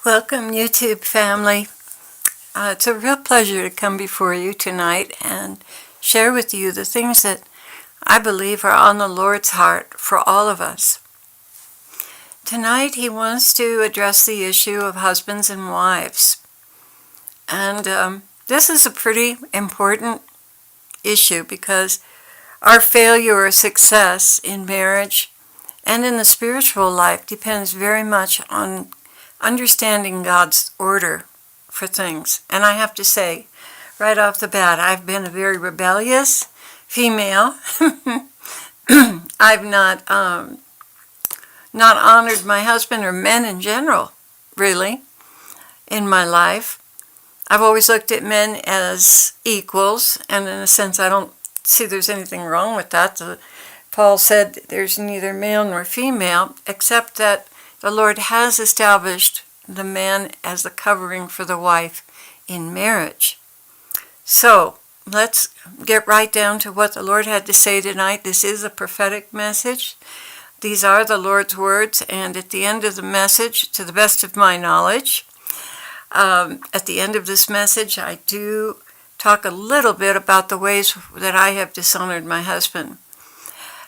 Welcome, YouTube family. It's a real pleasure to come before you tonight and share with you the things that I believe are on the Lord's heart for all of us. Tonight, He wants to address the issue of husbands and wives. And this is a pretty important issue because our failure or success in marriage and in the spiritual life depends very much on understanding God's order for things. And I have to say, right off the bat, I've been a very rebellious female. I've not honored my husband or men in general, really, in my life. I've always looked at men as equals, and in a sense I don't see there's anything wrong with that. Paul said there's neither male nor female, except that the Lord has established the man as the covering for the wife in marriage. So, let's get right down to what the Lord had to say tonight. This is a prophetic message. These are the Lord's words, and at the end of the message, to the best of my knowledge, at the end of this message, I do talk a little bit about the ways that I have dishonored my husband.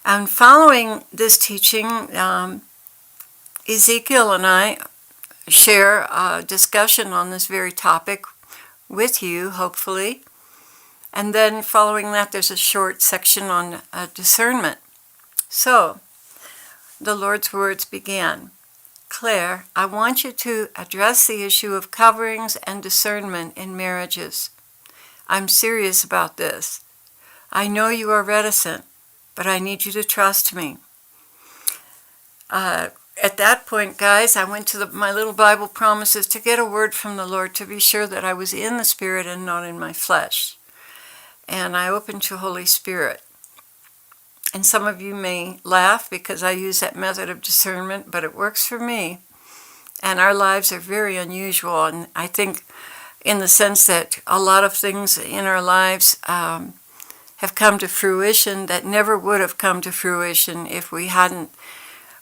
And following this teaching, Ezekiel and I share a discussion on this very topic with you, hopefully. And then following that, there's a short section on discernment. So, the Lord's words began. Claire, I want you to address the issue of coverings and discernment in marriages. I'm serious about this. I know you are reticent, but I need you to trust me. At that point, guys, I went to my little Bible promises to get a word from the Lord to be sure that I was in the Spirit and not in my flesh. And I opened to Holy Spirit. And some of you may laugh because I use that method of discernment, but it works for me. And our lives are very unusual, and I think in the sense that a lot of things in our lives have come to fruition that never would have come to fruition if we hadn't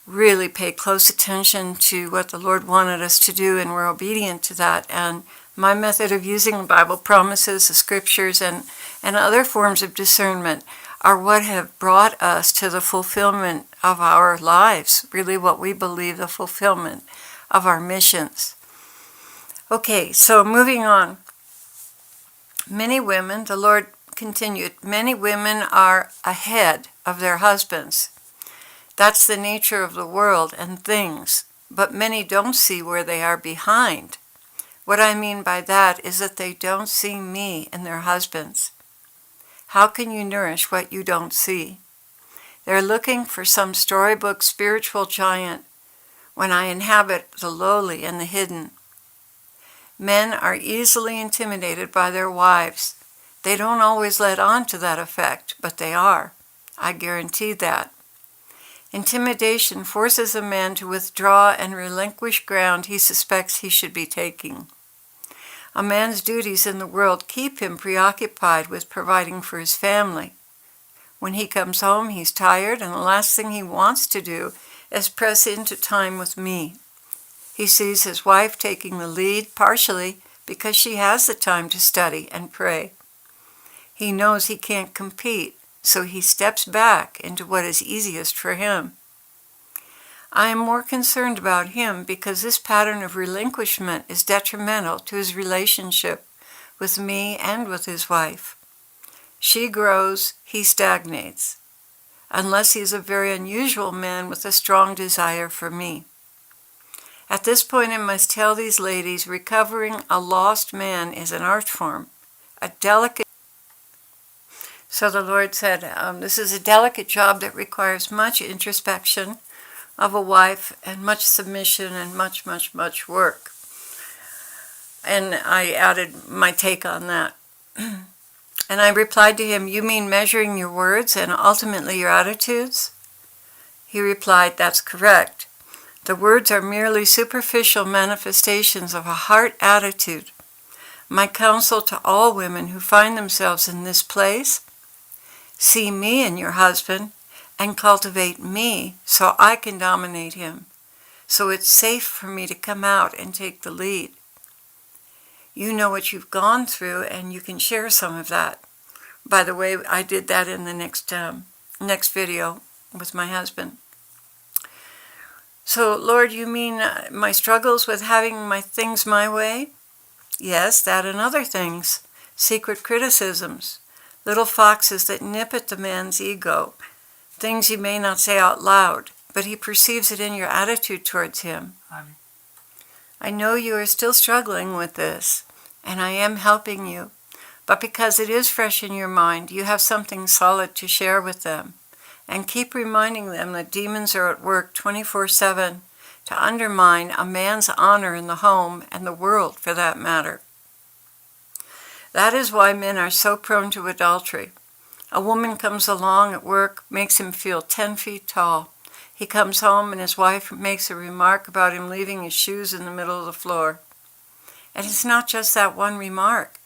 really paid close attention to what the Lord wanted us to do and were obedient to that. And my method of using Bible promises, the scriptures, and other forms of discernment are what have brought us to the fulfillment of our lives, really what we believe the fulfillment of our missions. Okay, so moving on. Many women, the Lord continued, many women are ahead of their husbands. That's the nature of the world and things, but many don't see where they are behind. What I mean by that is that they don't see me in their husbands. How can you nourish what you don't see? They're looking for some storybook spiritual giant when I inhabit the lowly and the hidden. Men are easily intimidated by their wives. They don't always let on to that effect, but they are. I guarantee that. Intimidation forces a man to withdraw and relinquish ground he suspects he should be taking. A man's duties in the world keep him preoccupied with providing for his family. When he comes home, he's tired, and the last thing he wants to do is press into time with me. He sees his wife taking the lead, partially because she has the time to study and pray. He knows he can't compete, so he steps back into what is easiest for him. I am more concerned about him because this pattern of relinquishment is detrimental to his relationship with me and with his wife. She grows, he stagnates, unless he is a very unusual man with a strong desire for me. At this point, I must tell these ladies, recovering a lost man is an art form, a delicate. So the Lord said, this is a delicate job that requires much introspection of a wife and much submission and much, much, much work. And I added my take on that. And I replied to him, you mean measuring your words and ultimately your attitudes? He replied, that's correct. The words are merely superficial manifestations of a heart attitude. My counsel to all women who find themselves in this place, see me in your husband and cultivate me so I can dominate him. so it's safe for me to come out and take the lead. You know what you've gone through, and you can share some of that. By the way, I did that in the next video with my husband. So, Lord, you mean my struggles with having my things my way? Yes, that and other things. Secret criticisms, little foxes that nip at the man's ego, things you may not say out loud, but he perceives it in your attitude towards him. I know you are still struggling with this, and I am helping you, but because it is fresh in your mind, you have something solid to share with them. And keep reminding them that demons are at work 24/7 to undermine a man's honor in the home and the world, for that matter. That is why men are so prone to adultery. A woman comes along at work, makes him feel 10 feet tall. He comes home and his wife makes a remark about him leaving his shoes in the middle of the floor. And it's not just that one remark.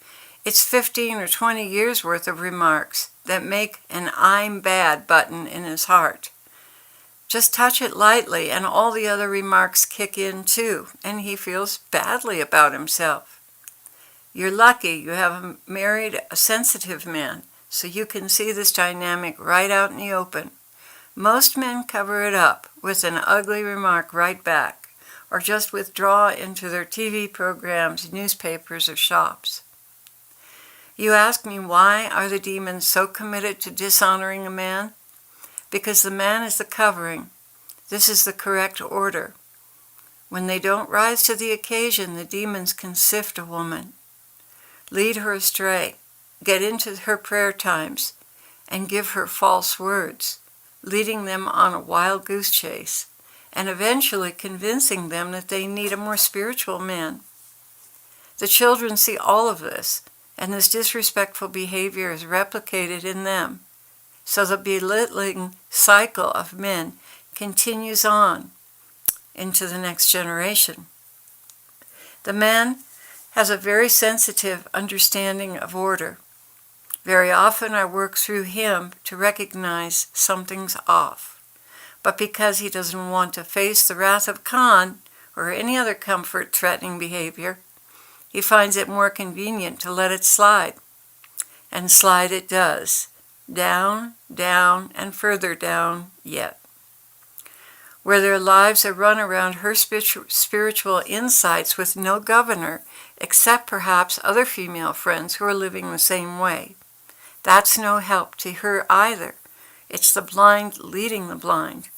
It's 15 or 20 years worth of remarks that make an "I'm bad" button in his heart. Just touch it lightly and all the other remarks kick in too, and he feels badly about himself. You're lucky you have married a sensitive man, so you can see this dynamic right out in the open. Most men cover it up with an ugly remark right back, or just withdraw into their TV programs, newspapers, or shops. You ask me, why are the demons so committed to dishonoring a man? Because the man is the covering. This is the correct order. When they don't rise to the occasion, the demons can sift a woman, lead her astray, get into her prayer times, and give her false words, leading them on a wild goose chase, and eventually convincing them that they need a more spiritual man. The children see all of this, and this disrespectful behavior is replicated in them. So the belittling cycle of men continues on into the next generation. The man has a very sensitive understanding of order. Very often I work through him to recognize something's off. But because he doesn't want to face the wrath of Khan or any other comfort-threatening behavior, he finds it more convenient to let it slide. And slide it does. Down, down, and further down yet. Where their lives are run around her spiritual insights with no governor, except perhaps other female friends who are living the same way. That's no help to her either. It's the blind leading the blind.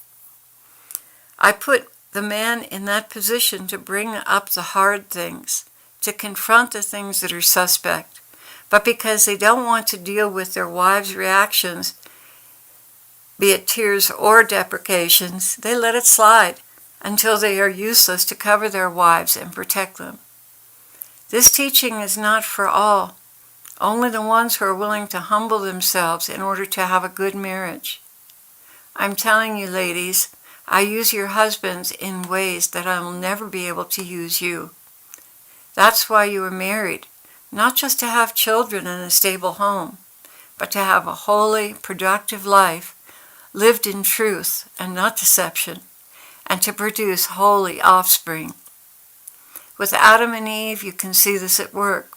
I put the man in that position to bring up the hard things, to confront the things that are suspect. But because they don't want to deal with their wives' reactions, be it tears or deprecations, they let it slide until they are useless to cover their wives and protect them. This teaching is not for all, only the ones who are willing to humble themselves in order to have a good marriage. I'm telling you, ladies, I use your husbands in ways that I will never be able to use you. That's why you were married, not just to have children and a stable home, but to have a holy, productive life, lived in truth and not deception, and to produce holy offspring. With Adam and Eve, you can see this at work.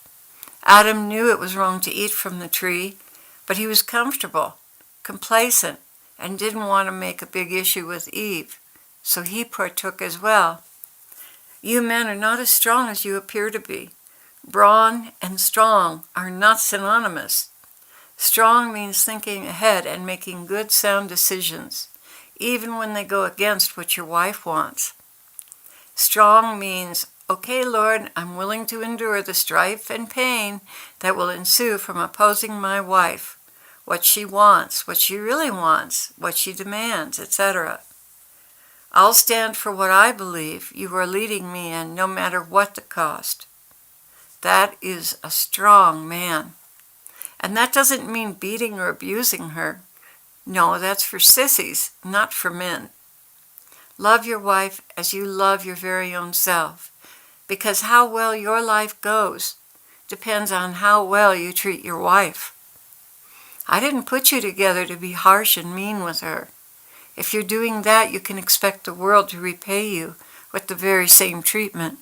Adam knew it was wrong to eat from the tree, but he was comfortable, complacent, and didn't want to make a big issue with Eve, so he partook as well. You men are not as strong as you appear to be. Brawn and strong are not synonymous. Strong means thinking ahead and making good, sound decisions, even when they go against what your wife wants. Strong means, okay, Lord, I'm willing to endure the strife and pain that will ensue from opposing my wife, what she wants, what she really wants, what she demands, etc. I'll stand for what I believe you are leading me in, no matter what the cost. That is a strong man. And that doesn't mean beating or abusing her. No, that's for sissies, not for men. Love your wife as you love your very own self, because how well your life goes depends on how well you treat your wife. I didn't put you together to be harsh and mean with her. If you're doing that, you can expect the world to repay you with the very same treatment.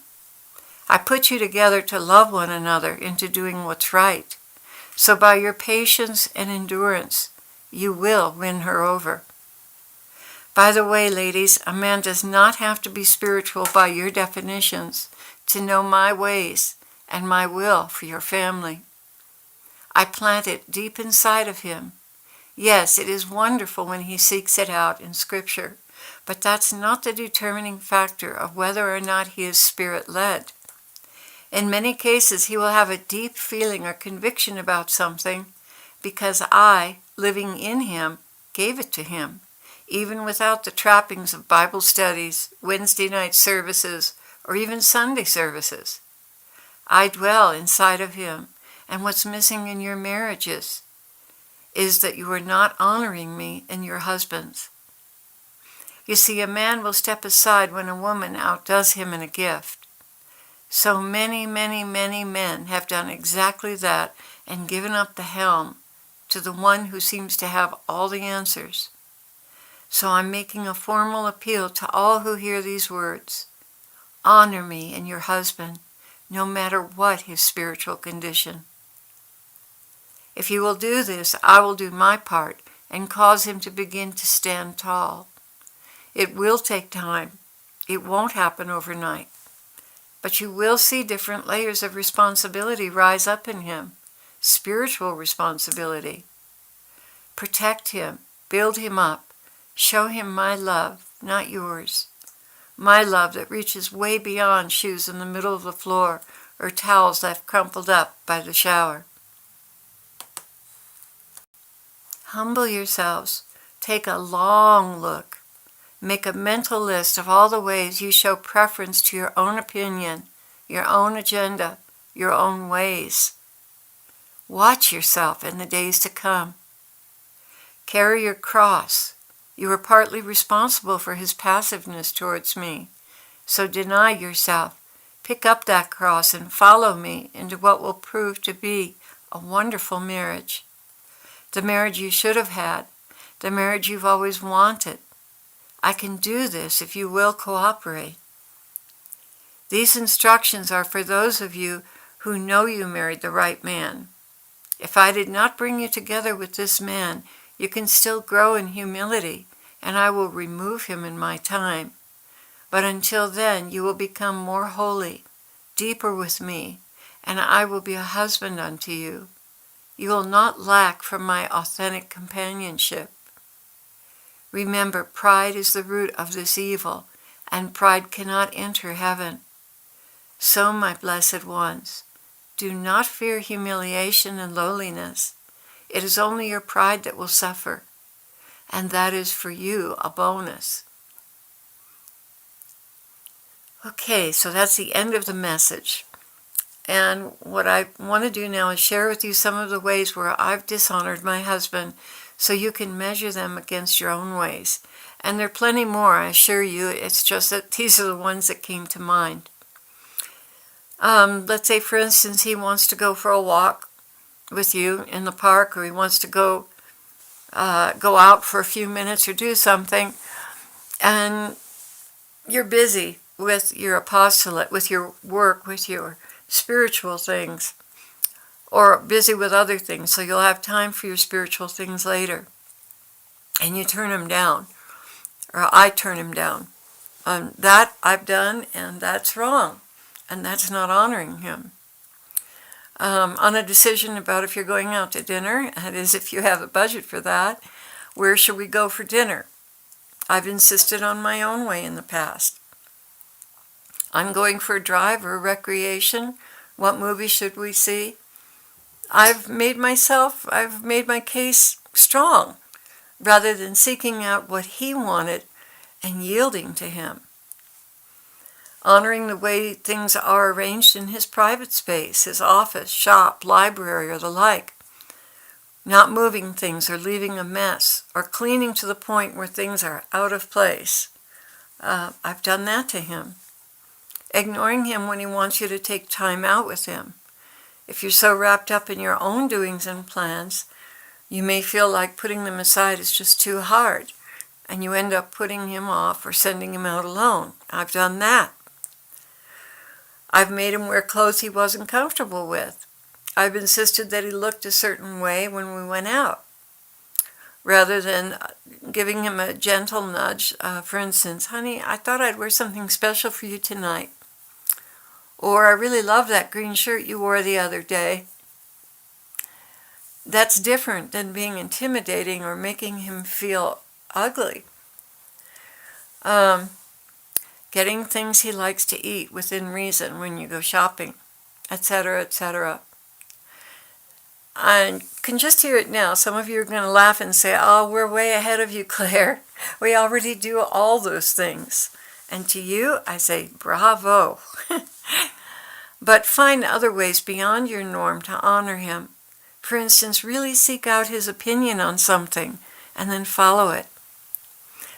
I put you together to love one another into doing what's right. So by your patience and endurance, you will win her over. By the way, ladies, a man does not have to be spiritual by your definitions to know my ways and my will for your family. I plant it deep inside of him. Yes, it is wonderful when he seeks it out in Scripture, but that's not the determining factor of whether or not he is Spirit-led. In many cases, he will have a deep feeling or conviction about something because I, living in him, gave it to him, even without the trappings of Bible studies, Wednesday night services, or even Sunday services. I dwell inside of him, and what's missing in your marriages is that you are not honoring me and your husbands. You see, a man will step aside when a woman outdoes him in a gift. So many, many, many men have done exactly that and given up the helm to the one who seems to have all the answers. So I'm making a formal appeal to all who hear these words. Honor me and your husband, no matter what his spiritual condition. If you will do this, I will do my part and cause him to begin to stand tall. It will take time. It won't happen overnight. But you will see different layers of responsibility rise up in him. Spiritual responsibility. Protect him. Build him up. Show him my love, not yours. My love that reaches way beyond shoes in the middle of the floor or towels left crumpled up by the shower. Humble yourselves. Take a long look. Make a mental list of all the ways you show preference to your own opinion, your own agenda, your own ways. Watch yourself in the days to come. Carry your cross. You are partly responsible for his passiveness towards me. So deny yourself. Pick up that cross and follow me into what will prove to be a wonderful marriage. The marriage you should have had. The marriage you've always wanted. I can do this if you will cooperate. These instructions are for those of you who know you married the right man. If I did not bring you together with this man, you can still grow in humility, and I will remove him in my time. But until then, you will become more holy, deeper with me, and I will be a husband unto you. You will not lack from my authentic companionship. Remember, pride is the root of this evil, and pride cannot enter heaven. So, my blessed ones, do not fear humiliation and lowliness. It is only your pride that will suffer, and that is for you a bonus. Okay, so that's the end of the message. And what I want to do now is share with you some of the ways where I've dishonored my husband so you can measure them against your own ways. And there are plenty more, I assure you. It's just that these are the ones that came to mind. Let's say, for instance, he wants to go for a walk with you in the park, or he wants to go out for a few minutes or do something, and you're busy with your apostolate, with your work, with your spiritual things, or busy with other things, so you'll have time for your spiritual things later. And you turn him down, or I turn him down. That I've done, and that's wrong, and that's not honoring him. On a decision about if you're going out to dinner, that is, if you have a budget for that, where should we go for dinner? I've insisted on my own way in the past. I'm going for a drive or a recreation. What movie should we see? I've made my case strong, rather than seeking out what he wanted and yielding to him. Honoring the way things are arranged in his private space, his office, shop, library, or the like. Not moving things or leaving a mess, or cleaning to the point where things are out of place. I've done that to him. Ignoring him when he wants you to take time out with him. If you're so wrapped up in your own doings and plans, you may feel like putting them aside is just too hard. and you end up putting him off or sending him out alone. I've done that. I've made him wear clothes he wasn't comfortable with. I've insisted that he looked a certain way when we went out, rather than giving him a gentle nudge. For instance, honey, I thought I'd wear something special for you tonight. Or I really love that green shirt you wore the other day. That's different than being intimidating or making him feel ugly. Getting things he likes to eat within reason when you go shopping, etc., etc. I can just hear it now. Some of you are going to laugh and say, oh, we're way ahead of you, Claire. We already do all those things. And to you, I say, bravo. But find other ways beyond your norm to honor him. For instance, really seek out his opinion on something and then follow it.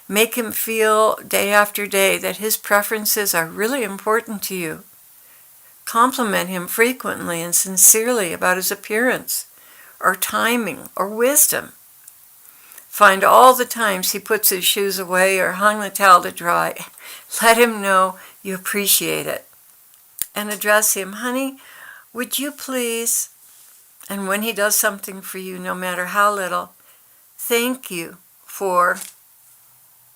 Make him feel day after day that his preferences are really important to you. Compliment him frequently and sincerely about his appearance, or timing, or wisdom. Find all the times he puts his shoes away or hung the towel to dry. Let him know you appreciate it. And address him, honey, would you please? And when he does something for you, no matter how little, thank you for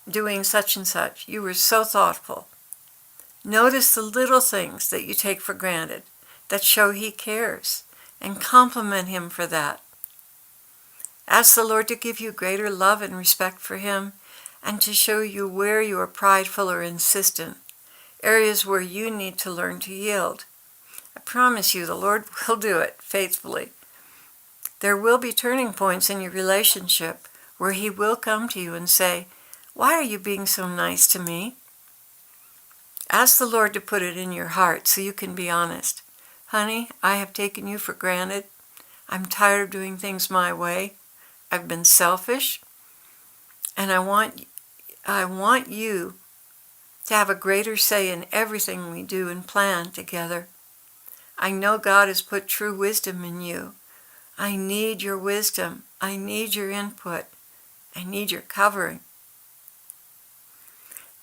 doing such and such. You were so thoughtful. Notice the little things that you take for granted that show he cares, and compliment him for that. Ask the Lord to give you greater love and respect for him, and to show you where you are prideful or insistent, areas where you need to learn to yield. I promise you the Lord will do it faithfully. There will be turning points in your relationship where he will come to you and say, why are you being so nice to me? Ask the Lord to put it in your heart so you can be honest. Honey, I have taken you for granted. I'm tired of doing things my way. I've been selfish. And I want you to have a greater say in everything we do and plan together. I know God has put true wisdom in you. I need your wisdom. I need your input. I need your covering.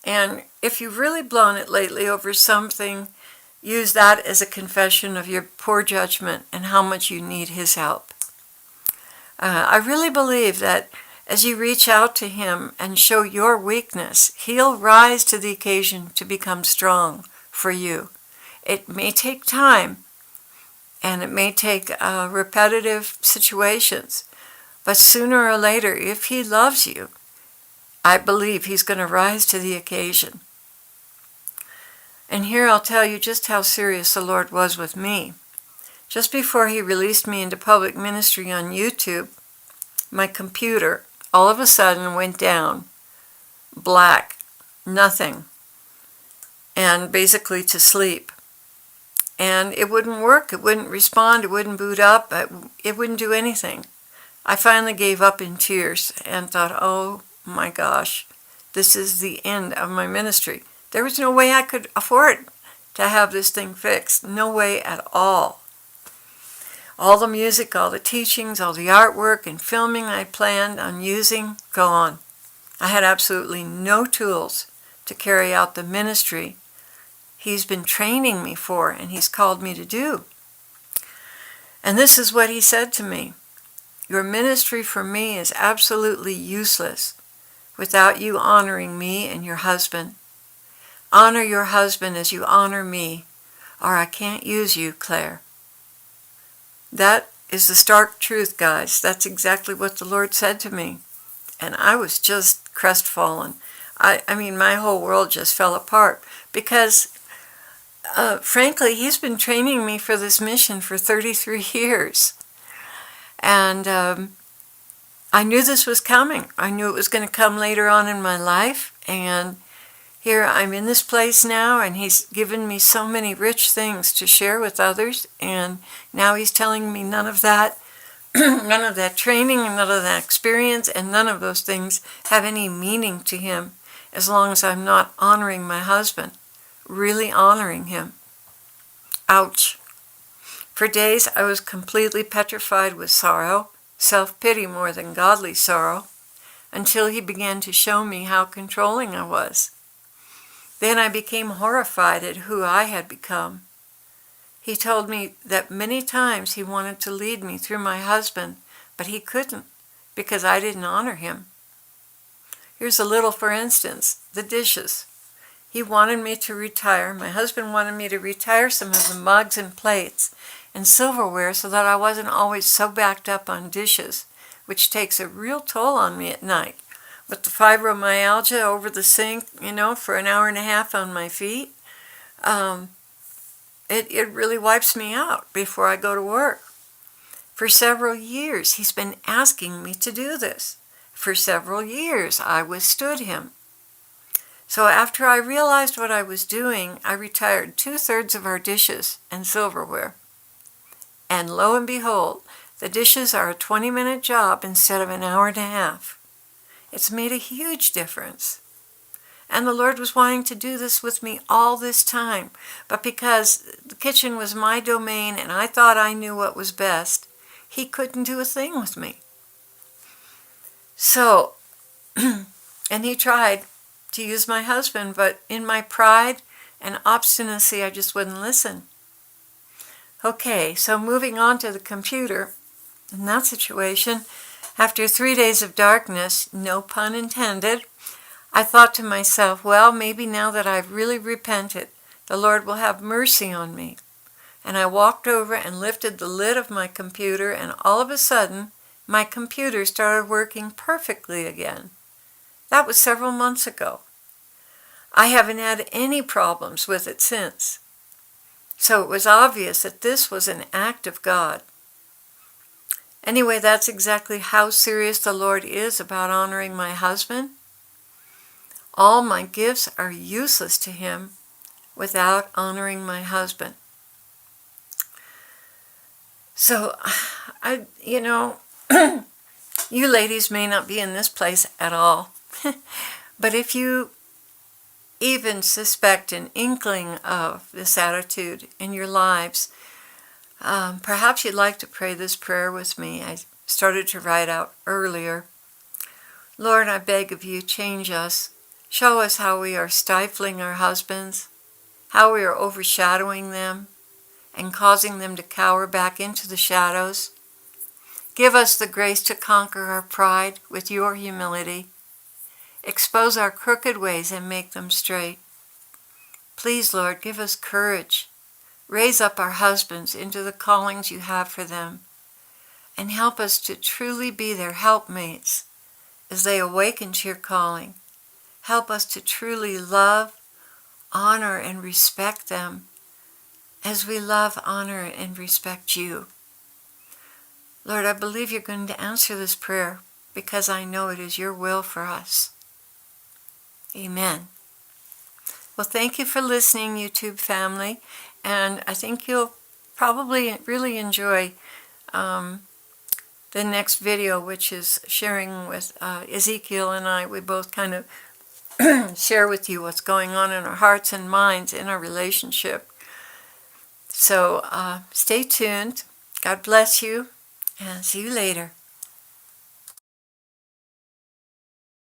And if you've really blown it lately over something, use that as a confession of your poor judgment and how much you need his help. I really believe that as you reach out to him and show your weakness, he'll rise to the occasion to become strong for you. It may take time, and it may take repetitive situations, but sooner or later, if he loves you, I believe he's going to rise to the occasion. And here I'll tell you just how serious the Lord was with me. Just before he released me into public ministry on YouTube, my computer all of a sudden went down, black, nothing, and basically to sleep. And it wouldn't work, it wouldn't respond, it wouldn't boot up, it wouldn't do anything. I finally gave up in tears and thought, oh my gosh, this is the end of my ministry. There was no way I could afford to have this thing fixed. No way at all. All the music, all the teachings, all the artwork and filming I planned on using, gone. I had absolutely no tools to carry out the ministry he's been training me for and he's called me to do. And this is what he said to me. Your ministry for me is absolutely useless without you honoring me and your husband. Honor your husband as you honor me, or I can't use you, Claire. That is the stark truth, guys. That's exactly what the Lord said to me. And I was just crestfallen. I mean, my whole world just fell apart because, frankly, he's been training me for this mission for 33 years. And I knew this was coming. I knew it was going to come later on in my life. And here I'm in this place now, and he's given me so many rich things to share with others. And now he's telling me none of that, none of that training, and none of that experience, and none of those things have any meaning to him as long as I'm not honoring my husband, really honoring him. Ouch. For days I was completely petrified with sorrow, self-pity more than godly sorrow. until he began to show me how controlling I was. Then I became horrified at who I had become. He told me that many times he wanted to lead me through my husband, but he couldn't because I didn't honor him. Here's a little for instance, the dishes. He wanted me to retire. My husband wanted me to retire some of the mugs and plates and silverware so that I wasn't always so backed up on dishes, which takes a real toll on me at night. With the fibromyalgia over the sink, for an hour and a half on my feet, it really wipes me out before I go to work. For several years, he's been asking me to do this. For several years, I withstood him. So after I realized what I was doing, I retired 2/3 of our dishes and silverware. And lo and behold, the dishes are a 20-minute job instead of an hour and a half. It's made a huge difference. And the Lord was wanting to do this with me all this time. But because the kitchen was my domain and I thought I knew what was best, he couldn't do a thing with me. So, and he tried to use my husband, but in my pride and obstinacy, I just wouldn't listen. Okay, so moving on to the computer. In that situation, after 3 days of darkness, no pun intended, I thought to myself, well, maybe now that I've really repented, the Lord will have mercy on me. And I walked over and lifted the lid of my computer, and all of a sudden, my computer started working perfectly again. That was several months ago. I haven't had any problems with it since. So it was obvious that this was an act of God. Anyway, that's exactly how serious the Lord is about honoring my husband. All my gifts are useless to him without honoring my husband. So, you ladies may not be in this place at all, but if you even suspect an inkling of this attitude in your lives, perhaps you'd like to pray this prayer with me. I started to write out earlier. Lord, I beg of you, change us. Show us how we are stifling our husbands, how we are overshadowing them and causing them to cower back into the shadows. Give us the grace to conquer our pride with your humility. Expose our crooked ways and make them straight. Please, Lord, give us courage. Raise up our husbands into the callings you have for them, and help us to truly be their helpmates as they awaken to your calling. Help us to truly love, honor, and respect them as we love, honor, and respect you. Lord, I believe you're going to answer this prayer because I know it is your will for us. Amen. Well, thank you for listening, YouTube family, and I think you'll probably really enjoy the next video, which is sharing with Ezekiel and I. We both kind of share with you what's going on in our hearts and minds in our relationship. So stay tuned. God bless you, and see you later.